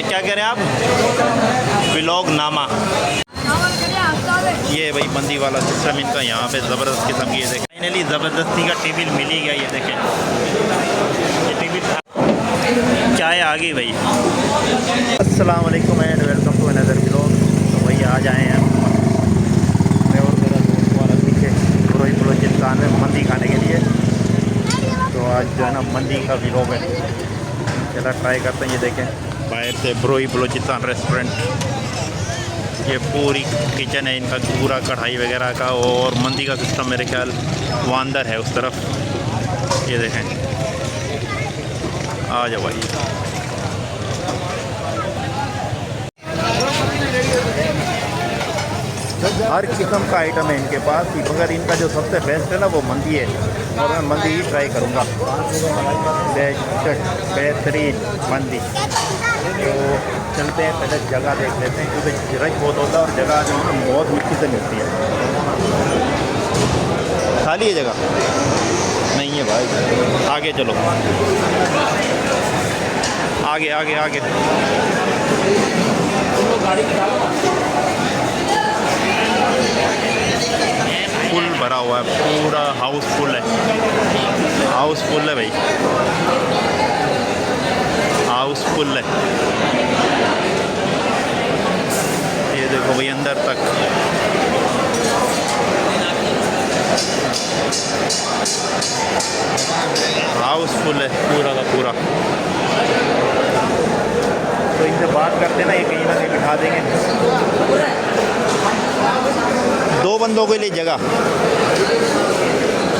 क्या कह रहे हैं आप? व्लॉग नामा। ये भाई मंदी वाला सिस्टम इनका यहाँ पे ज़बरदस्त किस्म की। ये देखें फाइनली ज़बरदस्ती का टेबल मिल ही गया। ये देखें ये टेबल चाय आ गई भाई। अस्सलाम वालेकुम and welcome to another vlog. तो भाई आज आए हैं मैं और मेरा दोस्त वाला पीछे बलोचिस्तान में मंदी खाने के लिए। तो आज जो है ना मंदी का व्लॉग है, चला ट्राई करते हैं। ये देखें बाहर से बलोचिस्तान रेस्टोरेंट, ये पूरी किचन है इनका, पूरा कढ़ाई वगैरह का। और मंदी का सिस्टम मेरे ख्याल वो अंदर है उस तरफ। ये देखें, आ जाओ भाई। हर किस्म का आइटम है इनके पास, मगर इनका जो सबसे बेस्ट है ना वो मंदी है, और मैं मंदी ही ट्राई करूँगा। बेहतरीन मंदी। तो चलते हैं, पहले जगह देख लेते हैं क्योंकि रश बहुत होता है और जगह जो है बहुत मुश्किल से मिलती है। खाली है जगह? नहीं है भाई, आगे चलो, आगे आगे आगे। फुल भरा हुआ है, पूरा हाउसफुल है, हाउसफुल है भाई, हाउसफुल है। ये देखो भाई अंदर तक। हाउसफुल है पूरा का पूरा। तो इनसे बात करते हैं ना, ये कहीं ना कहीं बिठा देंगे। 2 बंदों के लिए जगह,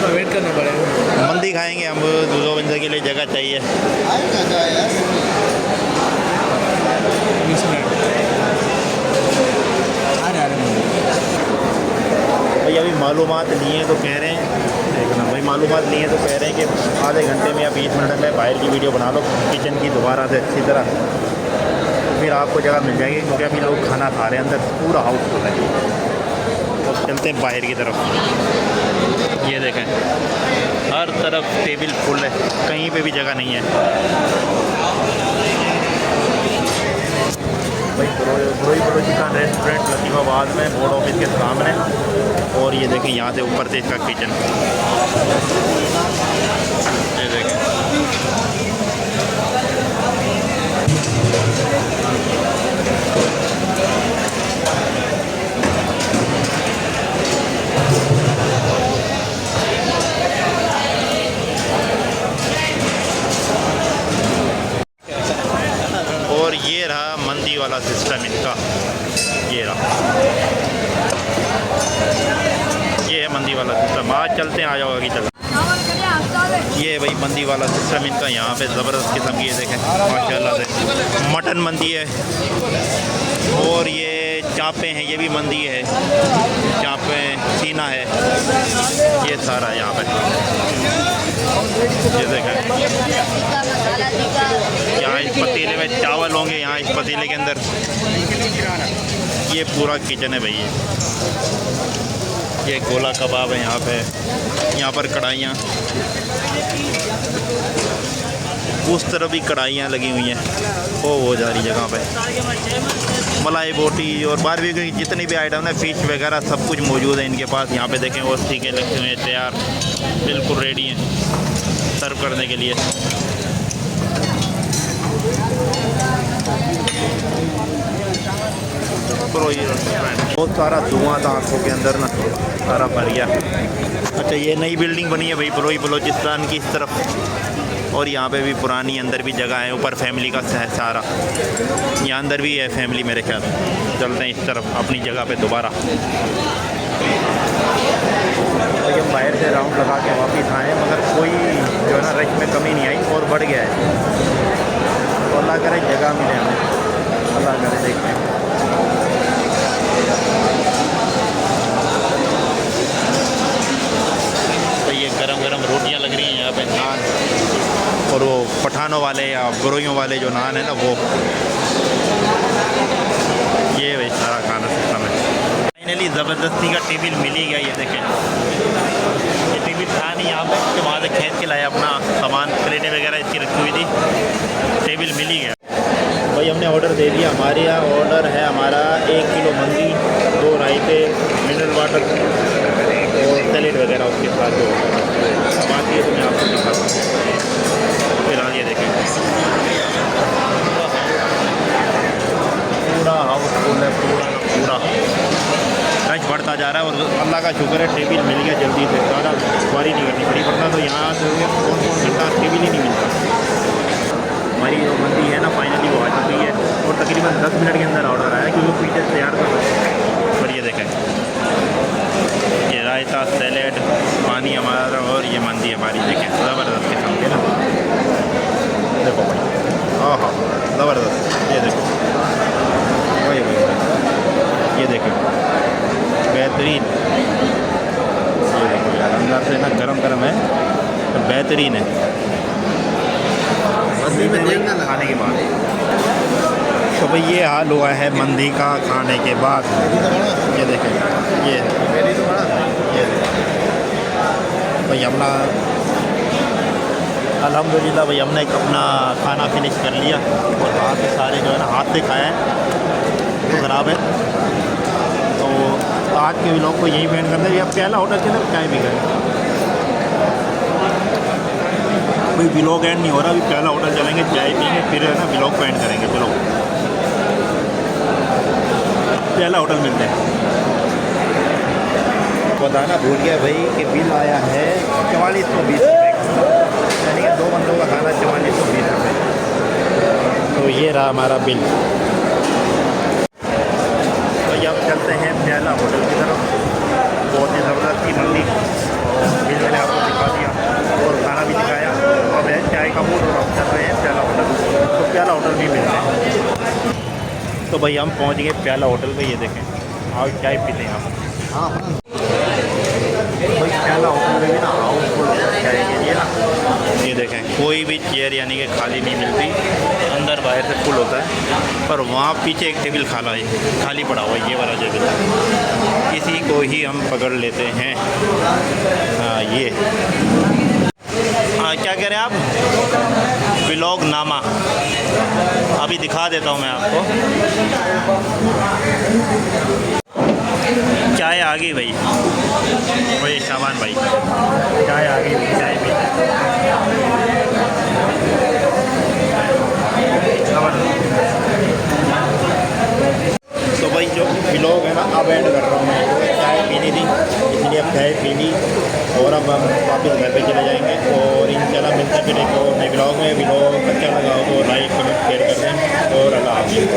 वेट करना पड़ेगा। मंदी खाएंगे हम, 2 बंदे के लिए जगह चाहिए। भाई अभी मालूमात लिए तो कह रहे हैं, देखना भाई मालूमात लिए तो कह रहे हैं कि आधे घंटे में या 20 मिनट में बाहर की वीडियो बना लो किचन की दोबारा से अच्छी तरह, फिर आपको जगह मिल जाएगी। क्योंकि अभी लोग खाना खा रहे हैं, अंदर पूरा हाउसफुल है। तो चलते हैं बाहर की तरफ। ये देखें हर तरफ टेबल फुल है, कहीं पे भी जगह नहीं है भाई। बलोचिस्तान रेस्टोरेंट लतीफ़ाबाद में बोर्ड ऑफिस के सामने। और ये देखें यहाँ से ऊपर से इसका किचन, ये देखें। और ये रहा मंदी वाला सिस्टम इनका, ये रहा, ये है मंदी वाला सिस्टम। आज चलते हैं, आ जाओ आगे चलते। ये भाई मंदी वाला सिस्टम इनका यहाँ पे ज़बरदस्त किस्म की। ये देखें माशाल्लाह से मटन मंदी है। और ये चाँपें हैं, ये भी मंदी है, चाँपें सीना है, ये सारा यहाँ पे। ये देखें यहाँ इस पतीले में चावल होंगे, यहाँ इस पतीले के अंदर। ये पूरा किचन है भाई। ये गोला कबाब है यहाँ पे, यहाँ पर कढ़ाइयाँ, उस तरफ भी कढ़ाइयाँ लगी हुई हैं। वो जा रही जगह पे मलाई बोटी और बारबेक्यू की जितनी भी आइटम है, फ़िश वगैरह सब कुछ मौजूद है इनके पास। यहाँ पे देखें और सीखे लगे हुए हैं, तैयार बिल्कुल रेडी हैं सर्व करने के लिए। बहुत सारा धुआं था आँखों के अंदर ना, सारा भर गया। अच्छा ये नई बिल्डिंग बनी है भाई बलोचिस्तान की इस तरफ। और यहाँ पे भी पुरानी अंदर भी जगह है, ऊपर फैमिली का सारा, यहाँ अंदर भी है फैमिली मेरे ख्याल। चलते हैं इस तरफ अपनी जगह पे दोबारा। तो ये बाहर से राउंड लगा के वापस आए, मगर कोई जो है ना रश में कमी नहीं आई और बढ़ गया है। तो अल्लाह करे जगह मिले हमें, अल्लाह करे। देखते हैं तो ये गरम गरम रोटियां लग रही हैं यहाँ पे, नान, और वो पठानों वाले या बरोइयों वाले जो नान है ना वो। ये भाई सारा खाना सिस्टम है। फाइनली ज़बरदस्ती का टेबल मिल ही गया। ये देखें ये टेबल था नहीं यहाँ पे, तो वहाँ से खींच के लाया अपना सामान, प्लेटें वगैरह इसकी रखी हुई थी, टेबल मिल ही गया। भाई हमने ऑर्डर दे दिया। हमारे यहाँ ऑर्डर है हमारा 1 किलो मंदी, 2 रायते, मिनरल वाटर और सैलेड वगैरह उसके साथ जो अब आती है तो मैं आपको दिखाता हूँ। फिलहाल ये देखें पूरा हाउसफुल है, पूरा रश बढ़ता जा रहा है। और अल्लाह का शुक्र है टेबल मिल गया जल्दी से, ज़्यादा सवारी नहीं करनी पड़ी, वरना तो यहाँ से कौन घंटा टेबल ही नहीं मिलता। हमारी जो मंदी है ना फाइनली वो आ चुकी है और तकरीबन 10 मिनट के अंदर ऑर्डर आया क्योंकि पीछे तैयार कर रहे हैं। और ये देखें ये रायता, सैलेड, पानी हमारा और ये मंदी हमारी देखें ज़बरदस्त किस्म के ना। देखो भाई हाँ हाँ ज़बरदस्त, ये देखो वही वही, ये देखो बेहतरीन, ये देखो यार अंदर से ना गरम गरम है तो बेहतरीन है। खाने के बाद तो भाई ये हाल हुआ है मंदी का खाने के बाद। ये देखें ये भाई अपना अल्हम्दुलिल्लाह भाई हमने अपना खाना फिनिश कर लिया और हाथ से सारे जो है ना हाथ से खाया है तो ख़राब है। तो आज के व्लॉग को यही बैंड करते हैं। अब पहला होटल चले चाय भी करें, कोई व्लॉग एंड नहीं हो रहा। अभी पहला होटल चलेंगे, चाय पियेंगे, फिर है ना व्लॉग को एंड करेंगे। चलो पहला होटल मिलते हैं। बताना भूल गया भाई कि बिल आया है 4420 रुपये का, यानी कि 2 बंदों का खाना 4420 रुपये। तो ये रहा हमारा बिल। तो अब चलते हैं पहला होटल की तरफ। बहुत ही ज़बरदस्त की मंदी, बिल मैंने आपको दिखा दिया और खाना भी दिखाया। अब है चाय का मूड और चल रहे हैं प्याला होटल, तो प्याला होटल भी मिलते हैं। तो भाई हम पहुंच गए प्याला होटल पे। ये देखें आओ चाय पीते हैं आप। हाँ भाई प्याला होटल में भी ना हाउसफुल चाय के लिए ना, ये देखें कोई भी चेयर यानी कि खाली नहीं मिलती, अंदर बाहर से फुल होता है। पर वहाँ पीछे एक टेबल खाली पड़ा हुआ है, ये वाला टेबल, इसी को ही हम पकड़ लेते हैं। हाँ ये क्या कह रहे हैं आप? व्लॉग नामा अभी दिखा देता हूँ मैं आपको। चाय आ गई भाई, वही शाबान भाई चाय आ गई, चाय भी तो भाई जो व्लॉग है ना अब एंड कर रहा हूँ मैं। चाय पीनी थी इसलिए अब चाय पी ली और अब हम वापस घर पे चले जाएंगे। और इंशाल्लाह मिलते फिर एक और नए व्लॉग में। व्लॉग अच्छा लगा हो तो लाइक कमेंट शेयर कर दें और अल्लाह हाफ़िज़।